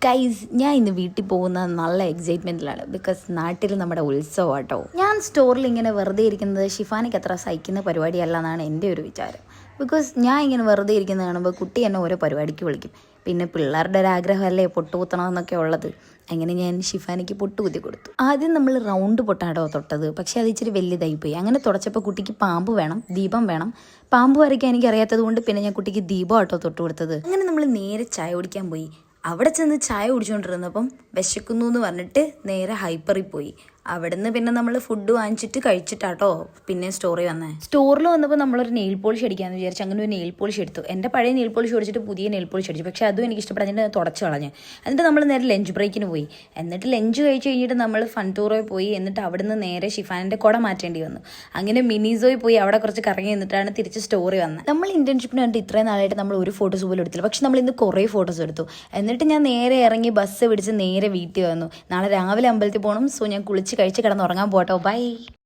Guys, ഞാൻ ഇന്ന് വീട്ടിൽ പോകുന്ന നല്ല എക്സൈറ്റ്മെൻറ്റിലാണ്. ബിക്കോസ് നാട്ടിൽ നമ്മുടെ ഉത്സവം കേട്ടോ. ഞാൻ സ്റ്റോറിൽ ഇങ്ങനെ വെറുതെ ഇരിക്കുന്നത് ഷിഫാനിക്ക് അത്ര സഹിക്കുന്ന പരിപാടിയല്ല എന്നാണ് എൻ്റെ ഒരു വിചാരം. ബിക്കോസ് ഞാൻ ഇങ്ങനെ വെറുതെ ഇരിക്കുന്നത് കാണുമ്പോൾ കുട്ടി എന്നെ ഓരോ പരിപാടിക്ക് വിളിക്കും. പിന്നെ പിള്ളേരുടെ ഒരു ആഗ്രഹമല്ലേ പൊട്ടുകുത്തണമെന്നൊക്കെ ഉള്ളത്. അങ്ങനെ ഞാൻ ഷിഫാനിക്ക് പൊട്ടുകുത്തി കൊടുത്തു. ആദ്യം നമ്മൾ റൗണ്ട് പൊട്ടാടോ തൊട്ടത്, പക്ഷേ അത് ഇച്ചിരി വലിയതായിപ്പോയി. അങ്ങനെ തുടച്ചപ്പോൾ കുട്ടിക്ക് പാമ്പ് വേണം, ദീപം വേണം. പാമ്പ് വരയ്ക്കാൻ എനിക്ക് അറിയാത്തത് കൊണ്ട് പിന്നെ ഞാൻ കുട്ടിക്ക് ദീപം ആട്ടോ തൊട്ട് കൊടുത്തത്. അങ്ങനെ നമ്മൾ നേരെ ചായ കുടിക്കാൻ പോയി. അവിടെ ചെന്ന് ചായ കുടിച്ചുകൊണ്ടിരുന്നപ്പം വിശക്കുന്നു എന്ന് പറഞ്ഞിട്ട് നേരെ ഹൈപ്പറിൽ പോയി. അവിടുന്ന് പിന്നെ നമ്മൾ ഫുഡ് വാങ്ങിച്ചിട്ട് കഴിച്ചിട്ടാട്ടോ പിന്നെ സ്റ്റോറിൽ വന്നേ. സ്റ്റോറിൽ വന്നപ്പോൾ നമ്മളൊരു നെയിൽ പോളിഷ് അടിക്കാമെന്ന് വിചാരിച്ചു. അങ്ങനെ ഒരു നെയിൽ പോളിഷ് എടുത്തു. എൻ്റെ പഴയ നെയിൽ പോളിഷ് ഓടിച്ചിട്ട് പുതിയ നെയിൽ പോളിഷ് അടിച്ചു. പക്ഷേ അതും എനിക്ക് ഇഷ്ടപ്പെടാൻ തുടച്ച് കളഞ്ഞു. എന്നിട്ട് നമ്മൾ നേരെ ലഞ്ച് ബ്രേക്കിന് പോയി. എന്നിട്ട് ലഞ്ച് കഴിച്ച് കഴിഞ്ഞിട്ട് നമ്മൾ ഫൺ ടൂറിൽ പോയി. എന്നിട്ട് അവിടുന്ന് നേരെ ഷിഫാനിൻ്റെ കുട മാറ്റേണ്ടി വന്നു. അങ്ങനെ മിനിസോയിൽ പോയി അവിടെ കുറച്ച് കറങ്ങി നിന്നിട്ടാണ് തിരിച്ച് സ്റ്റോറി വന്നത്. നമ്മൾ ഇന്റേൺഷിപ്പിന് കണ്ടിട്ട് ഇത്രയും നാളായിട്ട് നമ്മൾ ഒരു ഫോട്ടോസ് പോലും എടുത്തില്ല. പക്ഷെ നമ്മൾ ഇന്ന് കുറേ ഫോട്ടോസ് എടുത്തു. എന്നിട്ട് ഞാൻ നേരെ ഇറങ്ങി ബസ് പിടിച്ച് നേരെ വീട്ടിൽ വന്നു. നാളെ രാവിലെ അമ്പലത്തിൽ പോകണം. സോ ഞാൻ കുളിച്ച് കഴിച്ച് കിടന്നുറങ്ങാൻ പോട്ടോ. ബൈ.